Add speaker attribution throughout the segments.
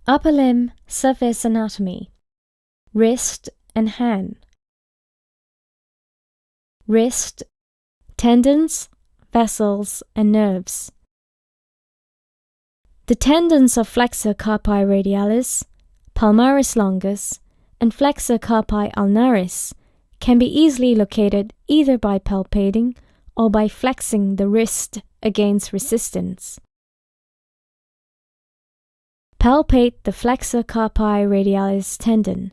Speaker 1: Upper limb surface anatomy. Wrist and hand. Wrist, tendons, vessels, and nerves. The tendons of Flexor Carpi Radialis, Palmaris Longus, and Flexor Carpi Ulnaris can be easily located either by palpating or by flexing the wrist against resistance. Palpate the Flexor Carpi Radialis tendon.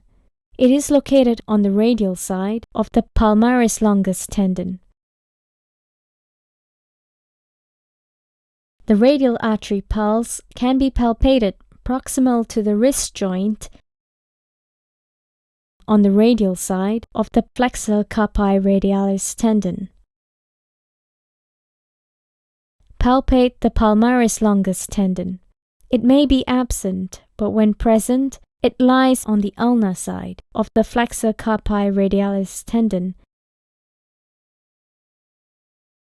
Speaker 1: It is located on the radial side of the Palmaris Longus tendon. The radial artery pulse can be palpated proximal to the wrist joint on the radial side of the Flexor Carpi Radialis tendon. Palpate the Palmaris Longus tendon. It may be absent, but when present, it lies on the ulnar side of the Flexor Carpi Radialis tendon.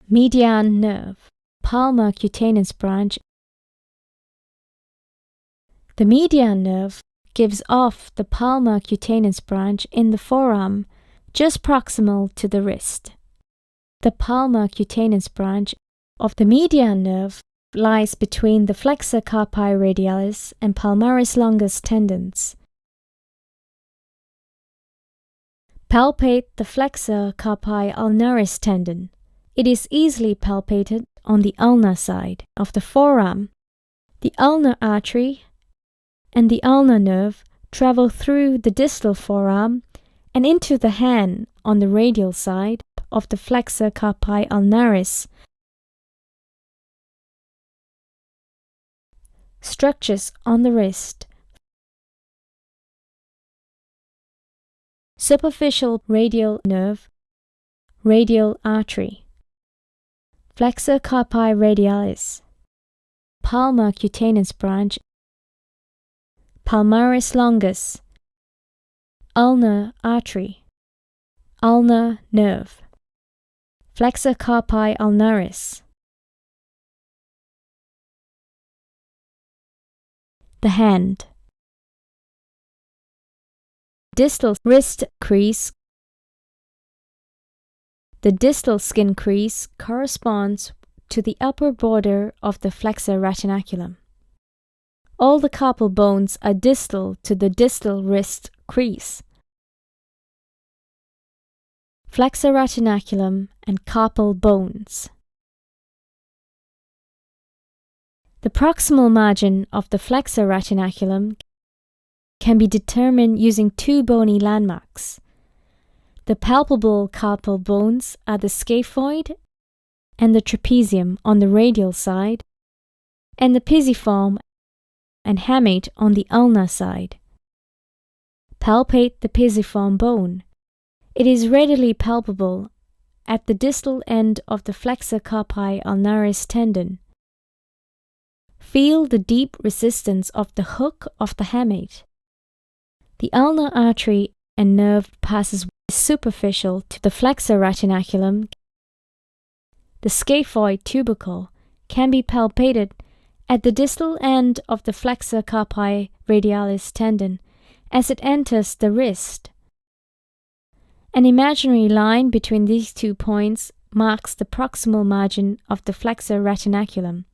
Speaker 1: Median nerve. Palmar cutaneous branch. The median nerve gives off the palmar cutaneous branch in the forearm, just proximal to the wrist. The palmar cutaneous branch of the median nerve lies between the Flexor Carpi Radialis and Palmaris Longus tendons. Palpate the Flexor Carpi Ulnaris tendon. It is easily palpated on the ulnar side of the forearm. The ulnar artery and the ulnar nerve travel through the distal forearm and into the hand on the radial side of the Flexor Carpi Ulnaris. Structures on the wrist. Superficial radial nerve, radial artery. Flexor Carpi Radialis, palmar cutaneous branch, Palmaris Longus, ulnar artery, ulnar nerve, Flexor Carpi Ulnaris. The hand. Distal wrist crease. The distal skin crease corresponds to the upper border of the flexor retinaculum. All the carpal bones are distal to the distal wrist crease. Flexor retinaculum and carpal bones. The proximal margin of the flexor retinaculum can be determined using two bony landmarks. The palpable carpal bones are the scaphoid and the trapezium on the radial side, and the pisiform and hamate on the ulnar side. Palpate the pisiform bone. It is readily palpable at the distal end of the Flexor Carpi Ulnaris tendon. Feel the deep resistance of the hook of the hamate. The ulnar artery and nerve passes superficial to the flexor retinaculum. The scaphoid tubercle can be palpated at the distal end of the Flexor Carpi Radialis tendon as it enters the wrist. An imaginary line between these 2 points marks the proximal margin of the flexor retinaculum.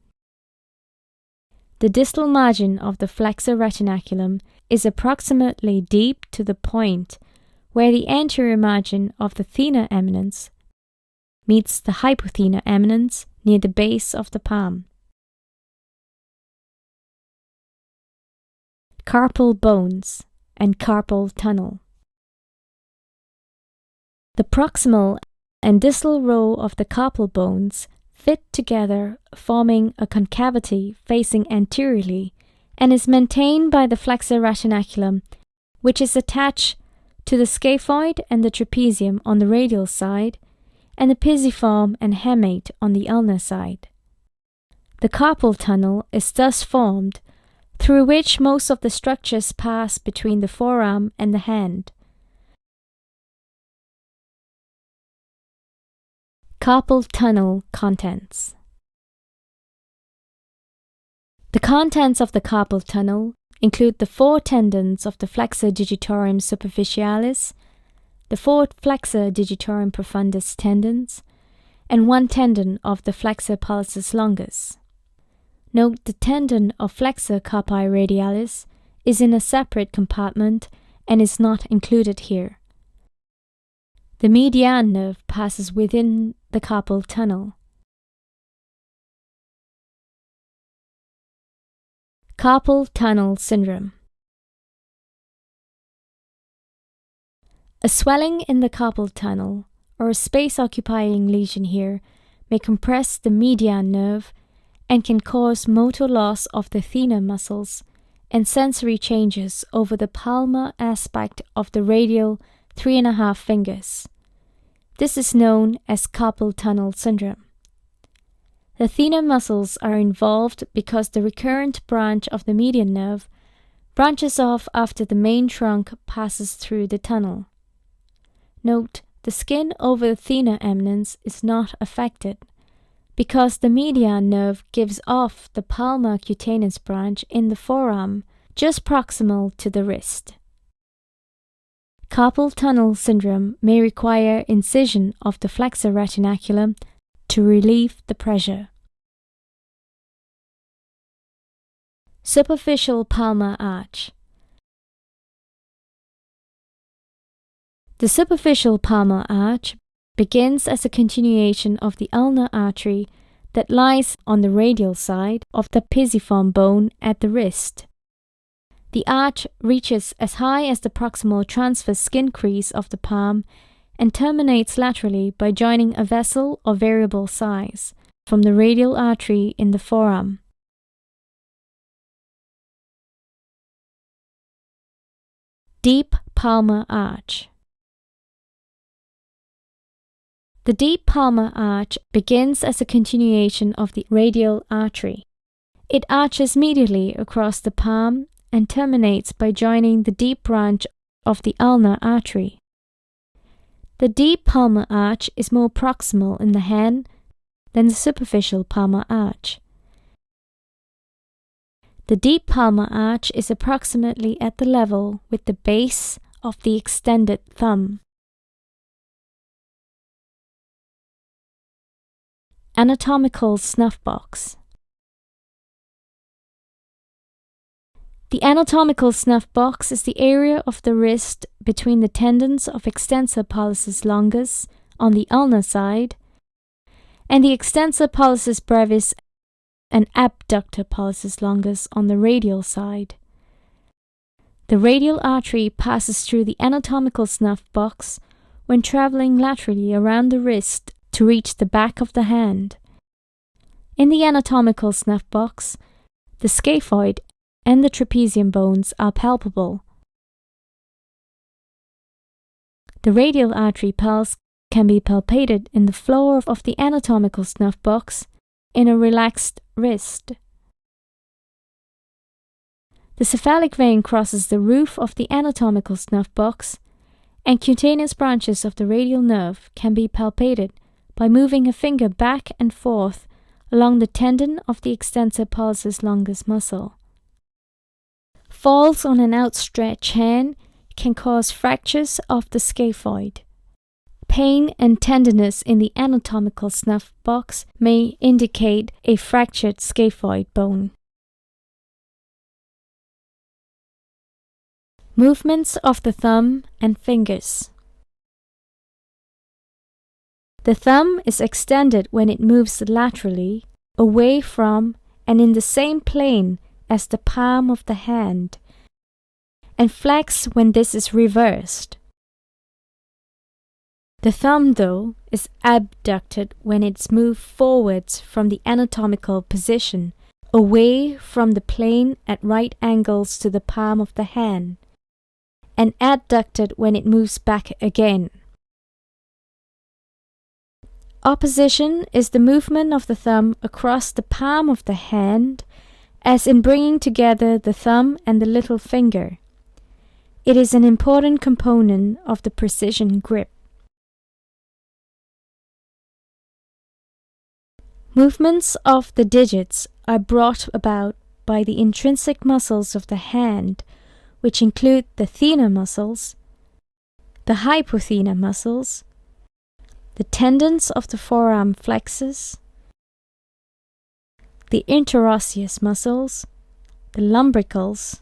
Speaker 1: The distal margin of the flexor retinaculum is approximately deep to the point where the anterior margin of the thenar eminence meets the hypothenar eminence near the base of the palm. Carpal bones and carpal tunnel. The proximal and distal row of the carpal bones fit together, forming a concavity facing anteriorly, and is maintained by the flexor retinaculum, which is attached to the scaphoid and the trapezium on the radial side, and the pisiform and hamate on the ulnar side. The carpal tunnel is thus formed, through which most of the structures pass between the forearm and the hand. Carpal tunnel contents. The contents of the carpal tunnel include the 4 tendons of the Flexor digitorum superficialis, the 4 Flexor digitorum profundus tendons, and 1 tendon of the Flexor pollicis longus. Note the tendon of Flexor Carpi radialis is in a separate compartment and is not included here. The median nerve passes within the carpal tunnel. Carpal tunnel syndrome. A swelling in the carpal tunnel, or a space-occupying lesion here, may compress the median nerve and can cause motor loss of the thenar muscles and sensory changes over the palmar aspect of the radial 3½ fingers. This is known as carpal tunnel syndrome. The thenar muscles are involved because the recurrent branch of the median nerve branches off after the main trunk passes through the tunnel. Note, the skin over the thenar eminence is not affected, because the median nerve gives off the palmar cutaneous branch in the forearm, just proximal to the wrist. Carpal tunnel syndrome may require incision of the flexor retinaculum to relieve the pressure. Superficial palmar arch. The superficial palmar arch begins as a continuation of the ulnar artery that lies on the radial side of the pisiform bone at the wrist. The arch reaches as high as the proximal transverse skin crease of the palm and terminates laterally by joining a vessel of variable size from the radial artery in the forearm. Deep palmar arch. The deep palmar arch begins as a continuation of the radial artery. It arches medially across the palm and terminates by joining the deep branch of the ulnar artery. The deep palmar arch is more proximal in the hand than the superficial palmar arch. The deep palmar arch is approximately at the level with the base of the extended thumb. Anatomical snuffbox. The anatomical snuffbox is the area of the wrist between the tendons of extensor pollicis longus on the ulnar side and the extensor pollicis brevis and abductor pollicis longus on the radial side. The radial artery passes through the anatomical snuffbox when traveling laterally around the wrist to reach the back of the hand. In the anatomical snuffbox, the scaphoid and the trapezium bones are palpable. The radial artery pulse can be palpated in the floor of the anatomical snuffbox in a relaxed wrist. The cephalic vein crosses the roof of the anatomical snuffbox, and cutaneous branches of the radial nerve can be palpated by moving a finger back and forth along the tendon of the extensor pollicis longus muscle. Falls on an outstretched hand can cause fractures of the scaphoid. Pain and tenderness in the anatomical snuffbox may indicate a fractured scaphoid bone. Movements of the thumb and fingers. The thumb is extended when it moves laterally, away from and in the same plane as the palm of the hand, and flexed when this is reversed. The thumb, though, is abducted when it's moved forwards from the anatomical position, away from the plane at right angles to the palm of the hand, and adducted when it moves back again. Opposition is the movement of the thumb across the palm of the hand, as in bringing together the thumb and the little finger. It is an important component of the precision grip. Movements of the digits are brought about by the intrinsic muscles of the hand, which include the thenar muscles, the hypothenar muscles, the tendons of the forearm flexors, the interosseous muscles, the lumbricals,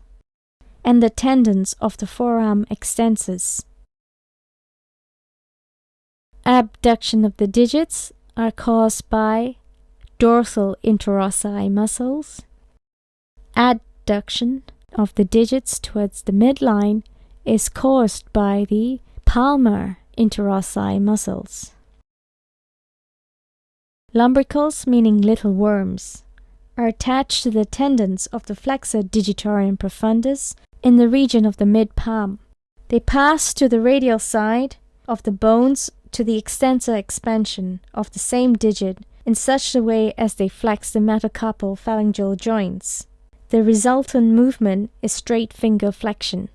Speaker 1: and the tendons of the forearm extensors. Abduction of the digits are caused by dorsal interosseous muscles. Adduction of the digits towards the midline is caused by the palmar interosseous muscles. Lumbricals, meaning little worms, are attached to the tendons of the flexor digitorum profundus in the region of the mid-palm. They pass to the radial side of the bones to the extensor expansion of the same digit in such a way as they flex the metacarpal phalangeal joints. The resultant movement is straight finger flexion.